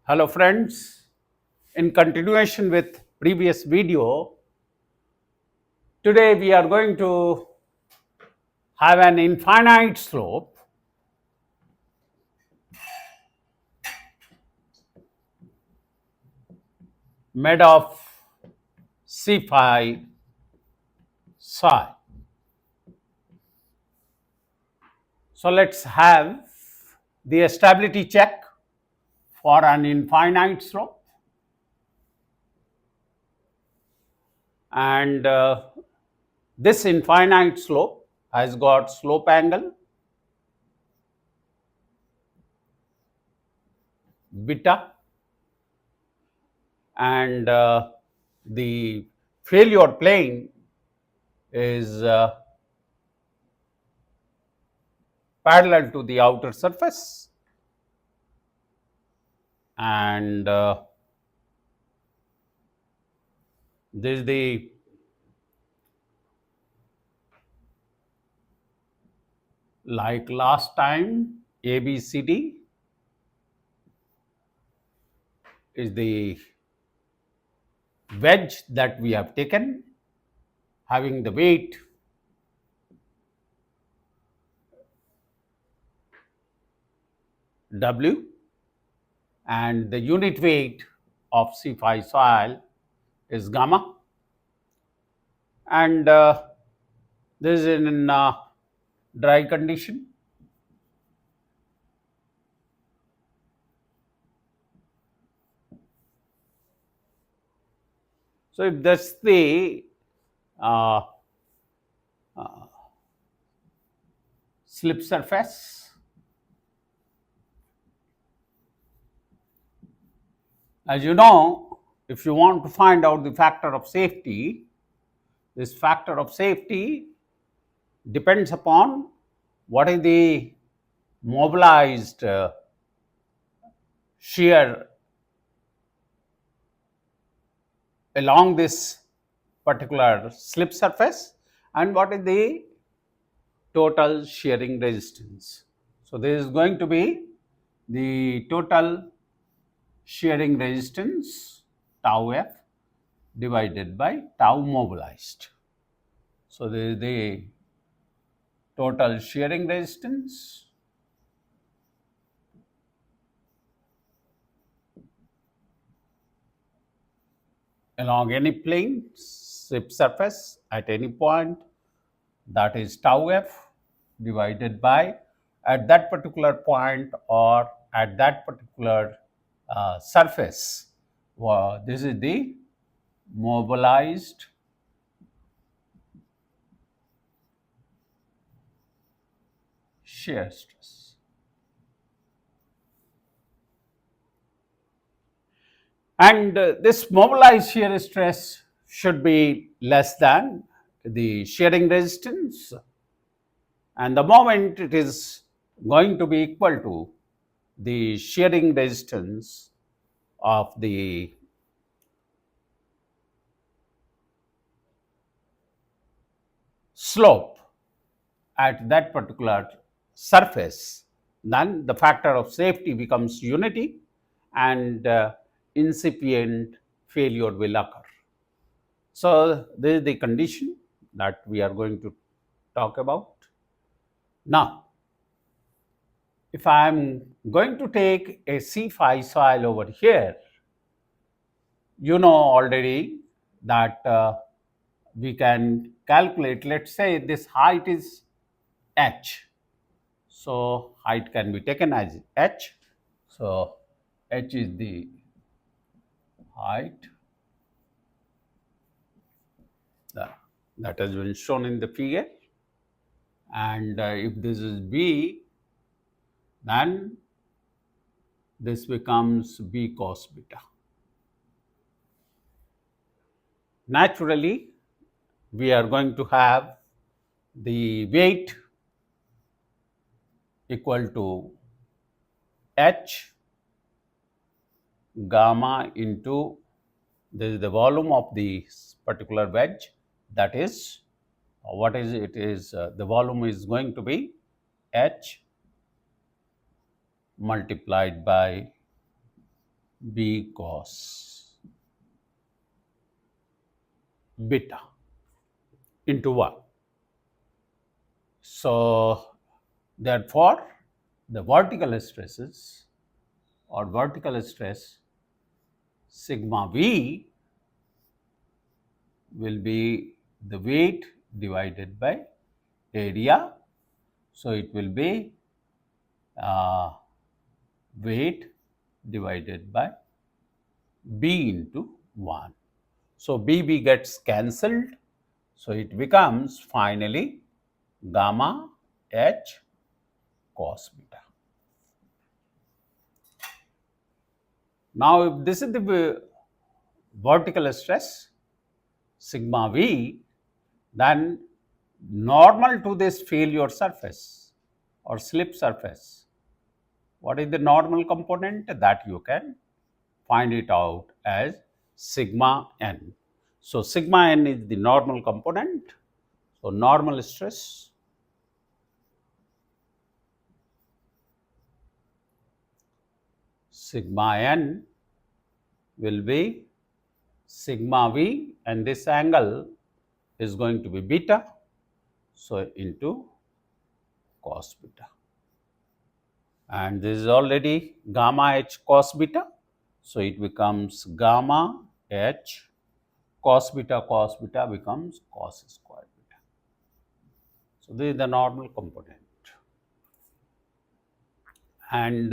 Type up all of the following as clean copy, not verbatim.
Hello friends, in continuation with previous video, today we are going to have an infinite slope made of C5 psi. So let's have the stability check for an infinite slope, and this infinite slope has got slope angle beta, and the failure plane is parallel to the outer surface, and this is the like last time ABCD is the wedge that we have taken having the weight W, and the unit weight of C5 soil is gamma, and this is in dry condition. So if that's the uh, slip surface, as you know, if you want to find out the factor of safety, this factor of safety depends upon what is the mobilized shear along this particular slip surface and what is the total shearing resistance. So, this is going to be the total shearing resistance tau f divided by tau mobilized. So, this is the total shearing resistance along any plane, slip surface at any point, that is tau f divided by at that particular point or at that particular surface. This is the mobilized shear stress. And this mobilized shear stress should be less than the shearing resistance, and the moment it is going to be equal to the shearing resistance of the slope at that particular surface, then the factor of safety becomes unity and incipient failure will occur. So, this is the condition that we are going to talk about. Now, if I am going to take a C5 soil over here, you know already that we can calculate, let's say this height is h. So, height can be taken as h. So, h is the height that has been shown in the figure, and if this is b, then this becomes b cos beta. Naturally, we are going to have the weight equal to h gamma into this is the volume of the particular wedge, that is what is it is the volume is going to be h multiplied by B cos beta into 1. So, therefore, the vertical stresses or vertical stress sigma V will be the weight divided by area. So, it will be uh, weight divided by B into 1. So, BB gets cancelled. So, it becomes finally gamma H cos beta. Now, if this is the vertical stress sigma V, then normal to this failure surface or slip surface, what is the normal component? That you can find it out as sigma n. So, sigma n is the normal component. So, normal stress sigma n will be sigma v, and this angle is going to be beta. So, into cos beta, and this is already gamma h cos beta. So, it becomes gamma h cos beta becomes cos square beta. So, this is the normal component, and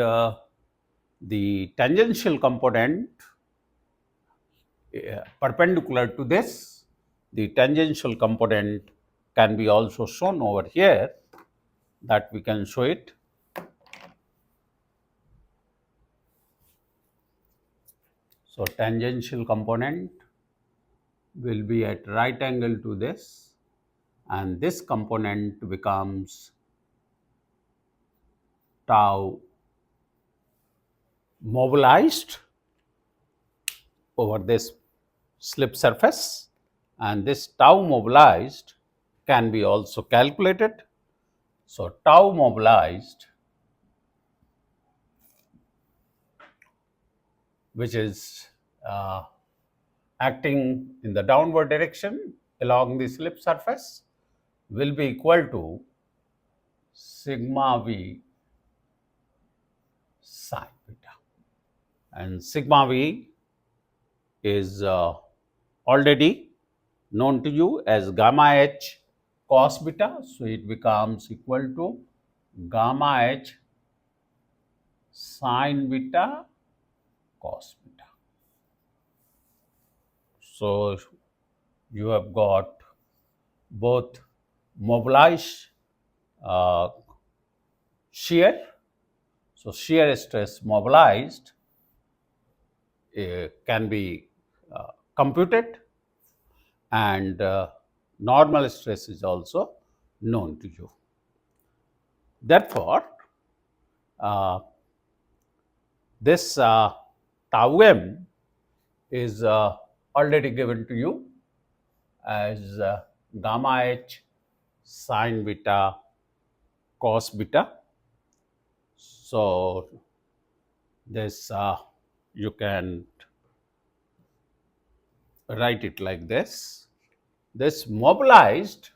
the tangential component perpendicular to this, the tangential component can be also shown over here, that we can show it. So, tangential component will be at right angle to this, and this component becomes tau mobilized over this slip surface, and this tau mobilized can be also calculated. So, tau mobilized, which is acting in the downward direction along the slip surface, will be equal to sigma v sin beta, and sigma v is already known to you as gamma h cos beta. So, it becomes equal to gamma h sin beta cos beta. So, you have got both mobilized shear. So, shear stress mobilized can be computed, and normal stress is also known to you. Therefore, uh, this tau m is already given to you as gamma h sin beta cos beta. So, this you can write it like this. This mobilized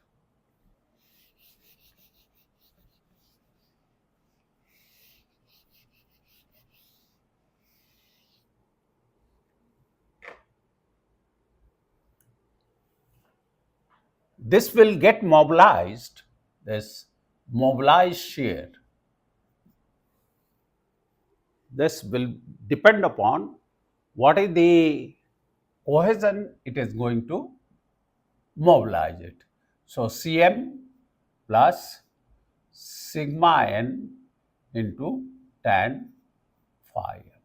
this will get mobilized, this mobilized shear, this will depend upon what is the cohesion it is going to mobilize it. So, Cm plus sigma n into tan phi m.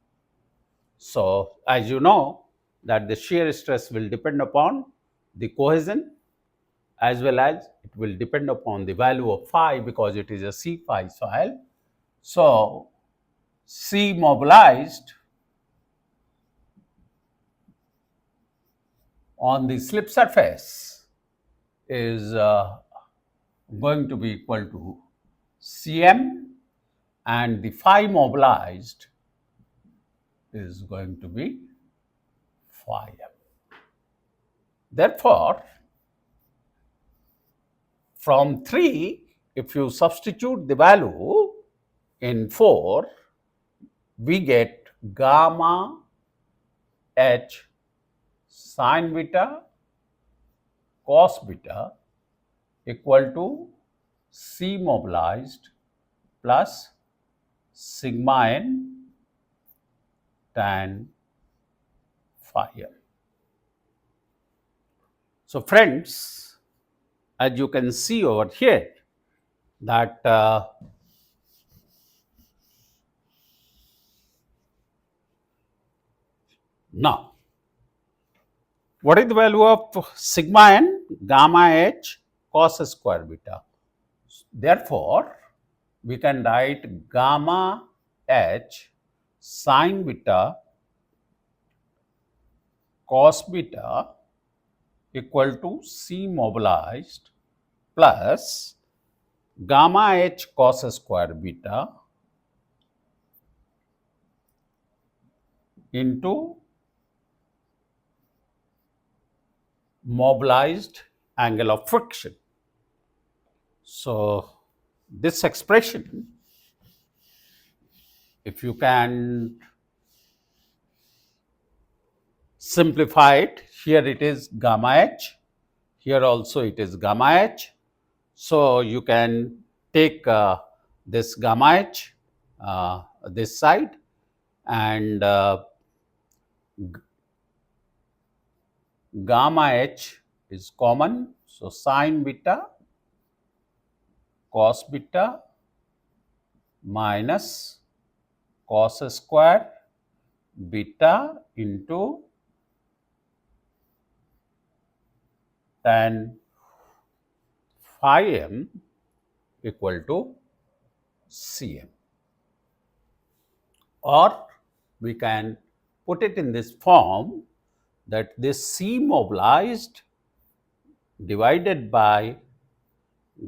So, as you know that the shear stress will depend upon the cohesion, as well as it will depend upon the value of phi, because it is a C phi soil. So, C mobilized on the slip surface is going to be equal to Cm, and the phi mobilized is going to be phi m. Therefore, from 3, if you substitute the value in 4, we get gamma h sine beta cos beta equal to C mobilized plus sigma n tan phi m. So, friends, as you can see over here, that now, what is the value of sigma n? Gamma h cos square beta. Therefore, we can write gamma h sine beta cos beta equal to C mobilized plus gamma h cos square beta into mobilized angle of friction. So, this expression, if you can simplify it, here it is gamma h, here also it is gamma h. So, you can take this gamma h this side, and gamma h is common. So, sine beta cos beta minus cos square beta into tan phi m equal to Cm. Or we can put it in this form, that this C mobilized divided by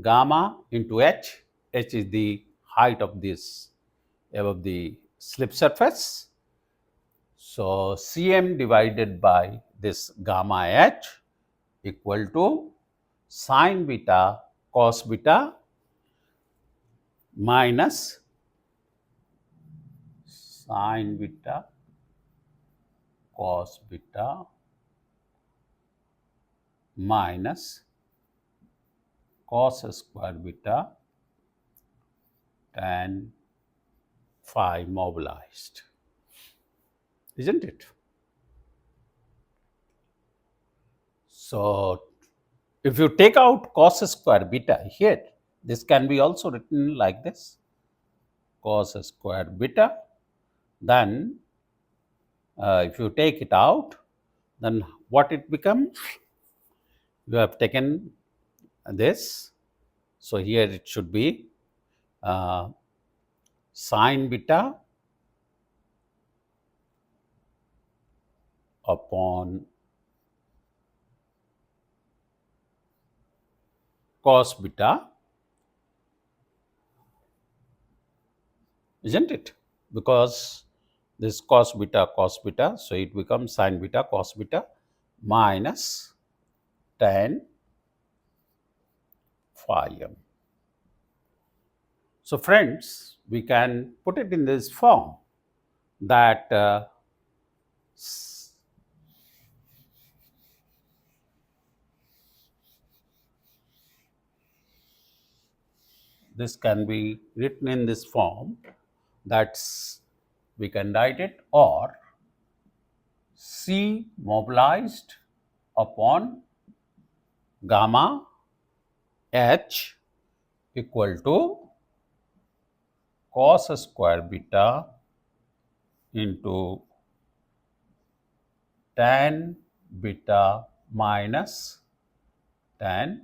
gamma into h, h is the height of this above the slip surface. So, Cm divided by this gamma h equal to sine beta cos beta minus sine beta cos beta minus cos square beta tan phi mobilized, isn't it? So, if you take out cos square beta here, this can be also written like this, cos square beta. Then, if you take it out, then what it becomes? You have taken this. So, here it should be sine beta upon cos beta, isn't it? Because this cos beta, so it becomes sine beta cos beta minus tan phi m. So, friends, we can put it in this form, that this can be written in this form, that's we can write it, or C mobilized upon gamma h equal to cos square beta into tan beta minus tan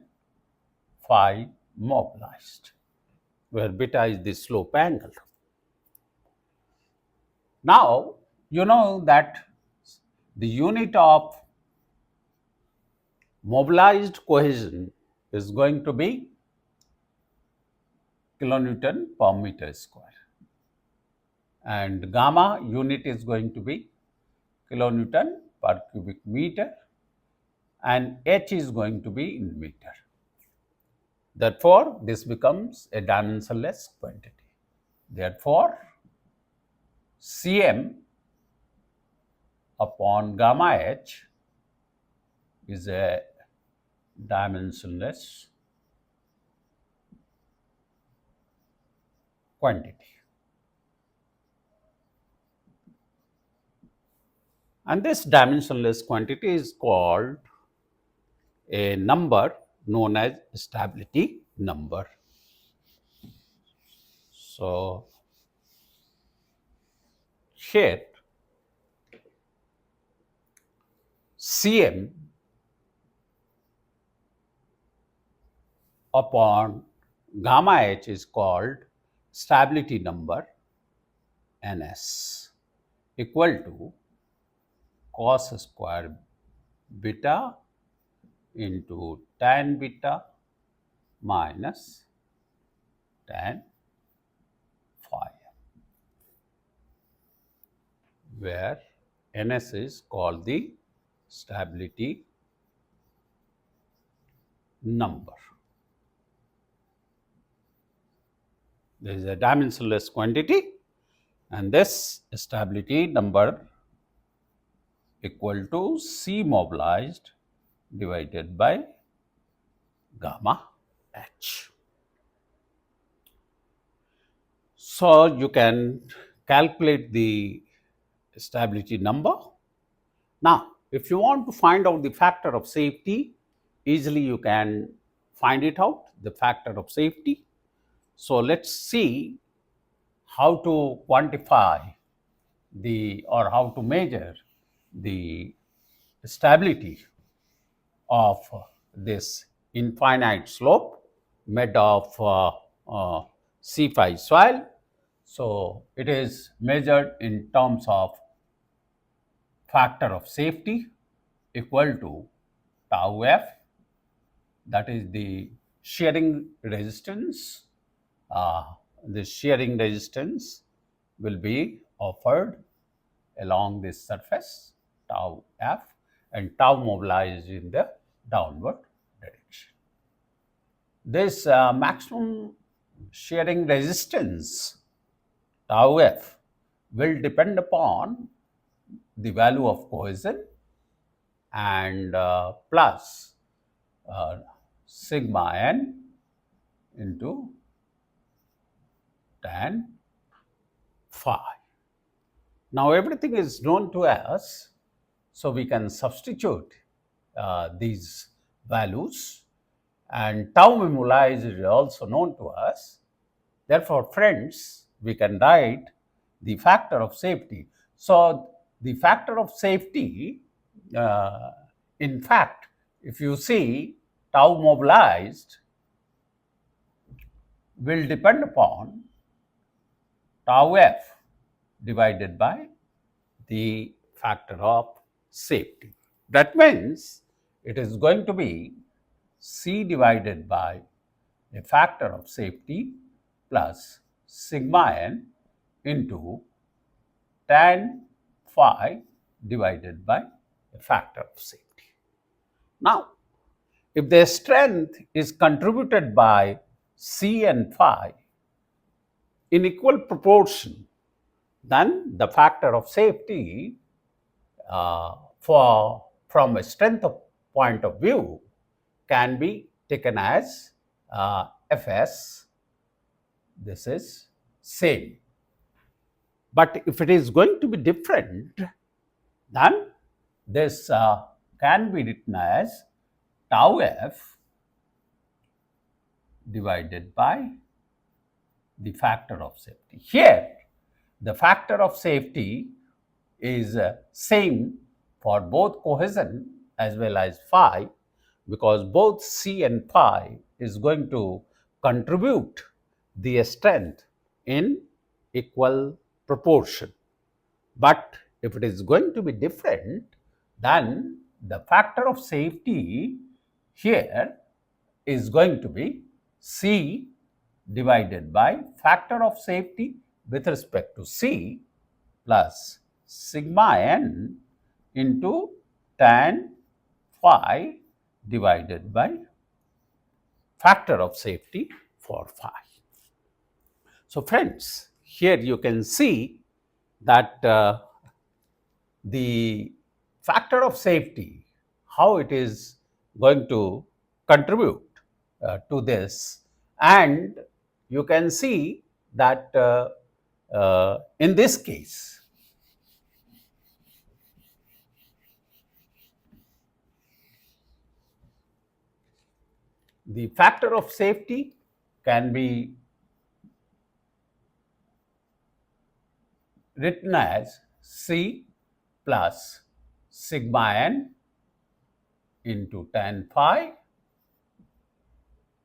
phi mobilized, where beta is the slope angle. Now, you know that the unit of mobilized cohesion is going to be kilonewton per meter square. and gamma unit is going to be kilonewton per cubic meter, and H is going to be in meter. Therefore, this becomes a dimensionless quantity. Therefore, Cm upon gamma H is a dimensionless quantity. And this dimensionless quantity is called a number known as stability number. So, here Cm upon gamma H is called stability number Ns, equal to cos square beta into tan beta minus tan phi, where Ns is called the stability number. There is a dimensionless quantity, and this stability number equal to C mobilized divided by gamma H. So, you can calculate the stability number. Now, if you want to find out the factor of safety, easily you can find it out, the factor of safety. So, let us see how to quantify or how to measure the stability of this infinite slope made of C5 soil. So, it is measured in terms of factor of safety equal to tau f, that is the shearing resistance. The shearing resistance will be offered along this surface, tau f, and tau mobilized in the downward direction. This maximum shearing resistance, tau f, will depend upon the value of cohesion and plus sigma n into tan phi. Now, everything is known to us, so we can substitute these values, and tau mobilized is also known to us. Therefore, friends, we can write the factor of safety. So, the factor of safety, in fact, if you see, tau mobilized will depend upon tau f divided by the factor of safety. That means it is going to be C divided by a factor of safety plus sigma n into tan phi divided by a factor of safety. Now, if the strength is contributed by C and phi in equal proportion, then the factor of safety from a strength point of view can be taken as Fs. This is same. But if it is going to be different, then this can be written as tau f divided by the factor of safety. Here, the factor of safety is same for both cohesion as well as phi, because both C and phi is going to contribute the strength in equal proportion. But if it is going to be different, then the factor of safety here is going to be C divided by factor of safety with respect to C plus sigma n into tan phi divided by factor of safety for phi. So, friends, here you can see that the factor of safety, how it is going to contribute to this, and you can see that in this case, the factor of safety can be written as C plus sigma n into tan phi,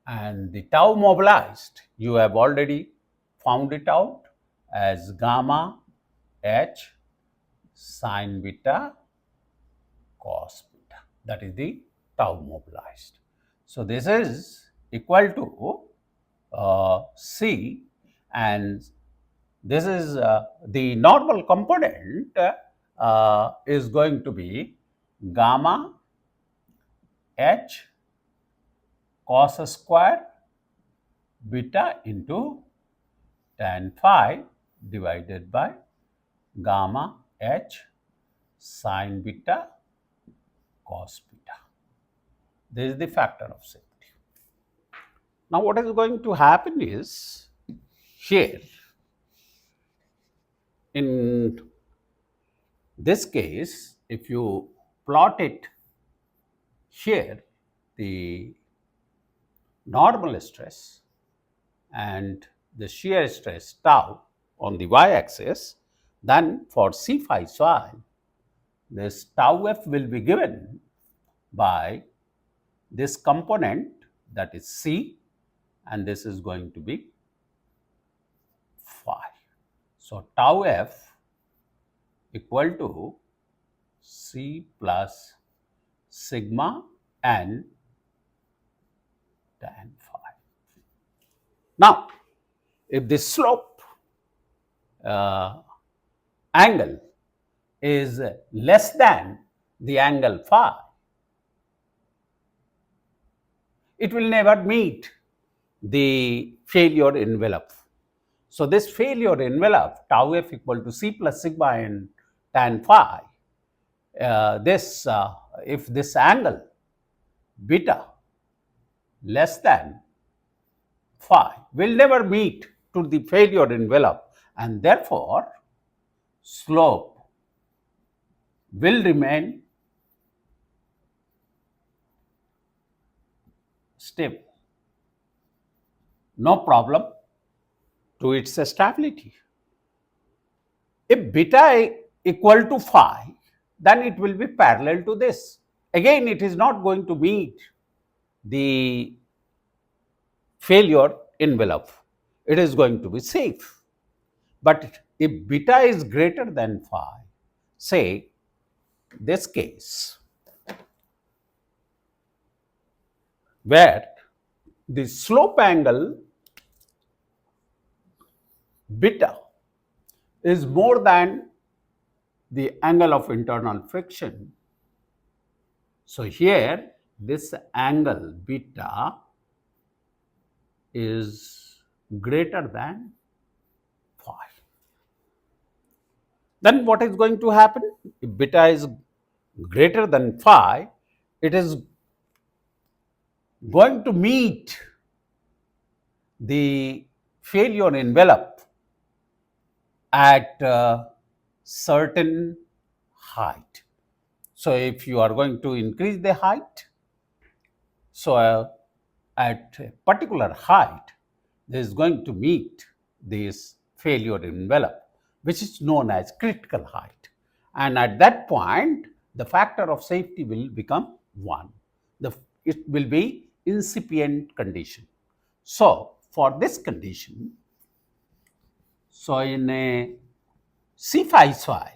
and the tau mobilized, you have already found it out as gamma h sine beta cos beta, that is the tau mobilized. So, this is equal to C, and this is the normal component is going to be gamma h cos square beta into tan phi divided by gamma h sine beta cos beta. This is the factor of safety. Now, what is going to happen is, here in this case, if you plot it here, the normal stress and the shear stress tau on the y axis, then for C phi psi, this tau f will be given by this component, that is C, and this is going to be phi. So, tau f equal to C plus sigma n tan phi. Now, if the slope angle is less than the angle phi, it will never meet the failure envelope. So, this failure envelope tau f equal to C plus sigma n tan phi, if this angle beta less than phi will never meet to the failure envelope, and therefore, slope will remain stable, no problem to its stability. If beta equal to phi, then it will be parallel to this. Again, it is not going to meet the failure envelope, it is going to be safe. But if beta is greater than phi, say this case, where the slope angle beta is more than the angle of internal friction. So, here this angle beta is greater than phi. Then what is going to happen? If beta is greater than phi, it is going to meet the failure envelope at a certain height. So, if you are going to increase the height, so at a particular height, this is going to meet this failure envelope, which is known as critical height. And at that point, the factor of safety will become 1. It will be incipient condition. So, for this condition, so in a C phi soil,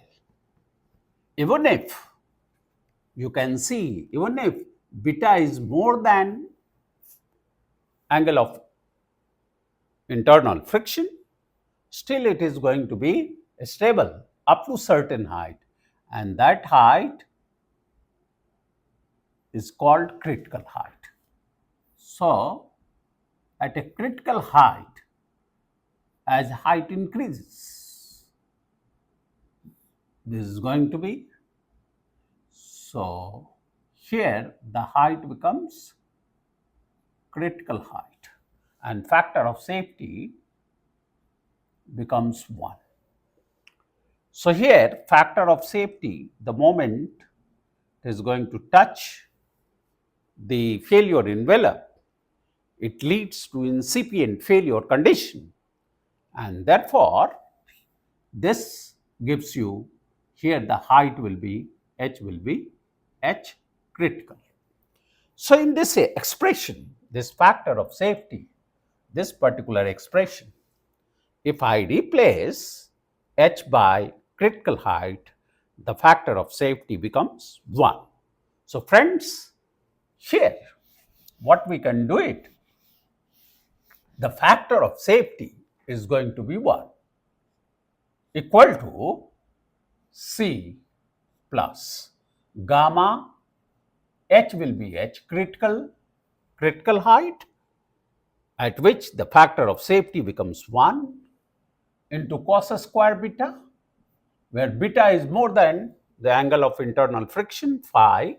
even if you can see, even if beta is more than angle of internal friction, still it is going to be stable up to certain height, and that height is called critical height. So, at a critical height, as height increases, this is going to be, so here the height becomes critical height and factor of safety becomes 1. So here factor of safety, the moment it is going to touch the failure envelope, it leads to incipient failure condition, and therefore this gives you, here the height will be h, will be h critical. So in this expression, this factor of safety, this particular expression, if I replace h by critical height, the factor of safety becomes 1. So friends, here what we can do it, the factor of safety is going to be 1 equal to C plus gamma, h will be h critical height, at which the factor of safety becomes 1 into cos square beta, where beta is more than the angle of internal friction phi.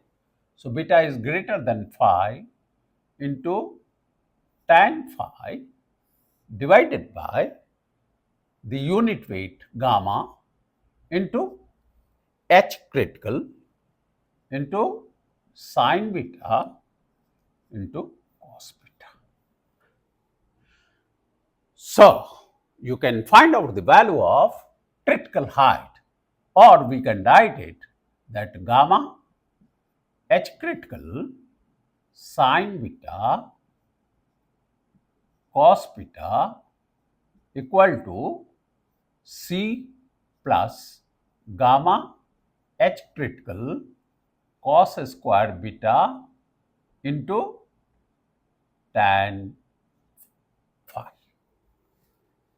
So, beta is greater than phi into tan phi divided by the unit weight gamma into h critical into sin beta into cos beta. So, you can find out the value of critical height, or we can write it that gamma h critical sin beta cos beta equal to C plus gamma h critical cos square beta into tan phi.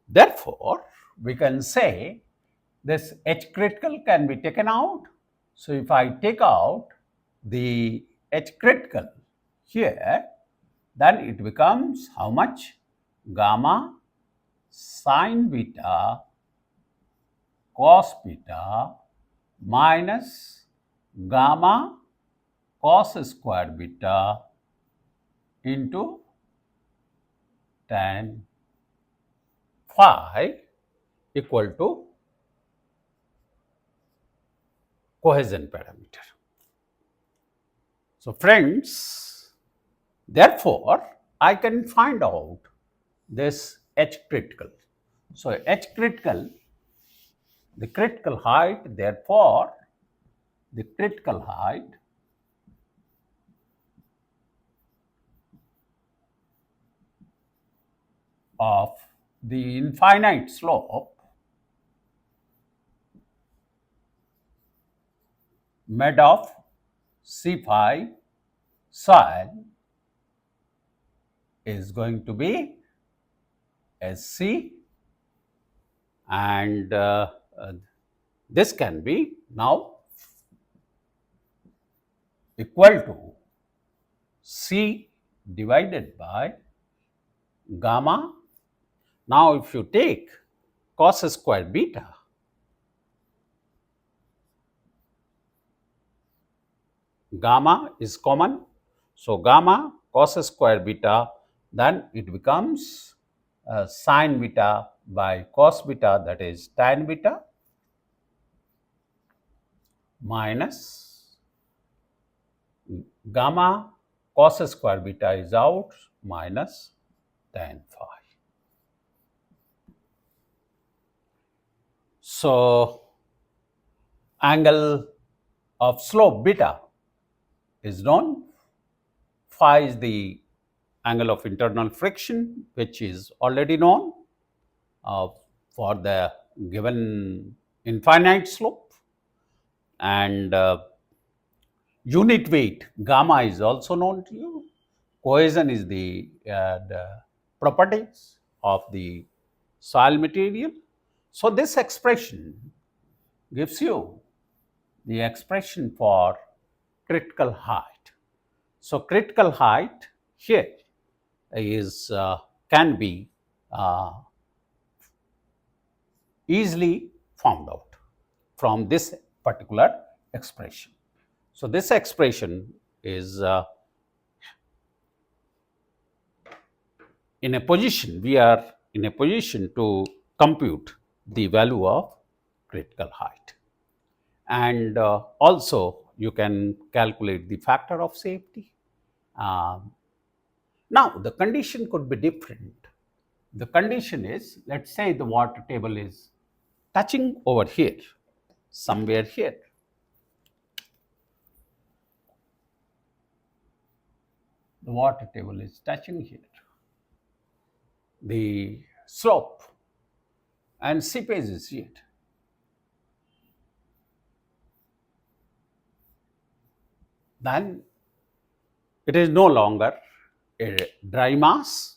Therefore, we can say this h critical can be taken out. So, if I take out the h critical here, then it becomes how much? Gamma sin beta cos beta minus gamma cos square beta into tan phi equal to cohesion parameter. So friends, therefore, I can find out this h critical. So h critical, the critical height, therefore, the critical height of the infinite slope made of C phi soil is going to be SC, and this can be now equal to C divided by gamma. Now, if you take cos square beta, gamma is common. So, gamma cos square beta, then it becomes sin beta by cos beta, that is tan beta, minus gamma cos square beta is out minus tan phi. So, angle of slope beta is known, phi is the angle of internal friction, which is already known for the given infinite slope, and unit weight gamma is also known to you. Cohesion is the properties of the soil material, So this expression gives you the expression for critical height. So critical height here is can be uh, easily found out from this particular expression. So this expression is in a position, we are in a position to compute the value of critical height. And also you can calculate the factor of safety. Um, Now the condition could be different. The condition is, let's say the water table is touching over here, somewhere here. The water table is touching here. The slope and seepage is here. Then it is no longer a dry mass.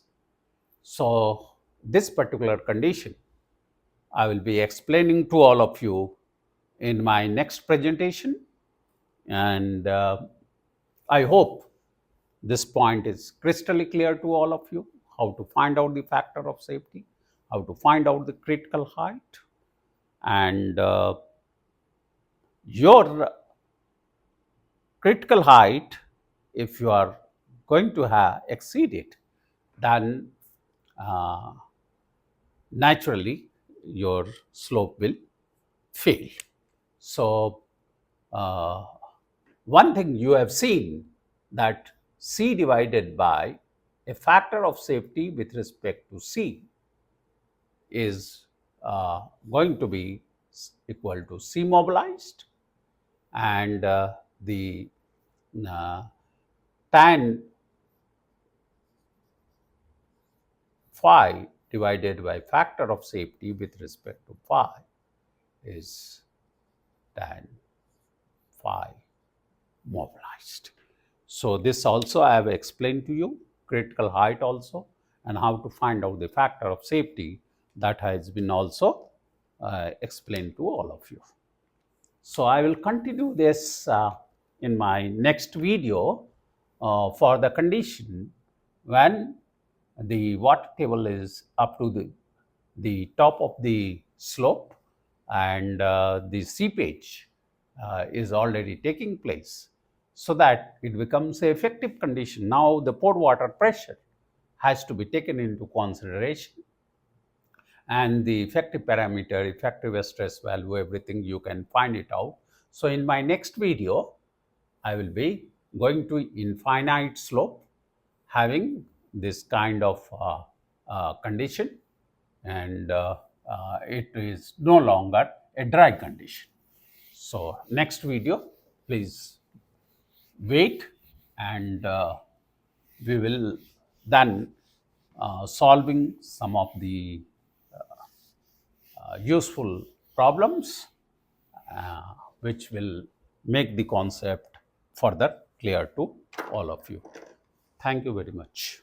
So this particular condition I will be explaining to all of you in my next presentation, and I hope this point is crystal clear to all of you, how to find out the factor of safety, how to find out the critical height, and your critical height, if you are going to have exceed it, then uh, naturally your slope will fail. So one thing you have seen, that C divided by a factor of safety with respect to C is going to be equal to C mobilized, and the uh, tan phi divided by factor of safety with respect to phi is tan phi mobilized. So this also I have explained to you, critical height also, and how to find out the factor of safety, that has been also explained to all of you. So I will continue this in my next video for the condition when the water table is up to the top of the slope, and the seepage is already taking place, so that it becomes an effective condition. Now the pore water pressure has to be taken into consideration, and the effective parameter, effective stress value, everything you can find it out. So in my next video, I will be going to infinite slope, having this kind of condition, and it is no longer a dry condition. So next video, please wait, and we will then solving some of the useful problems which will make the concept further clear to all of you. Thank you very much.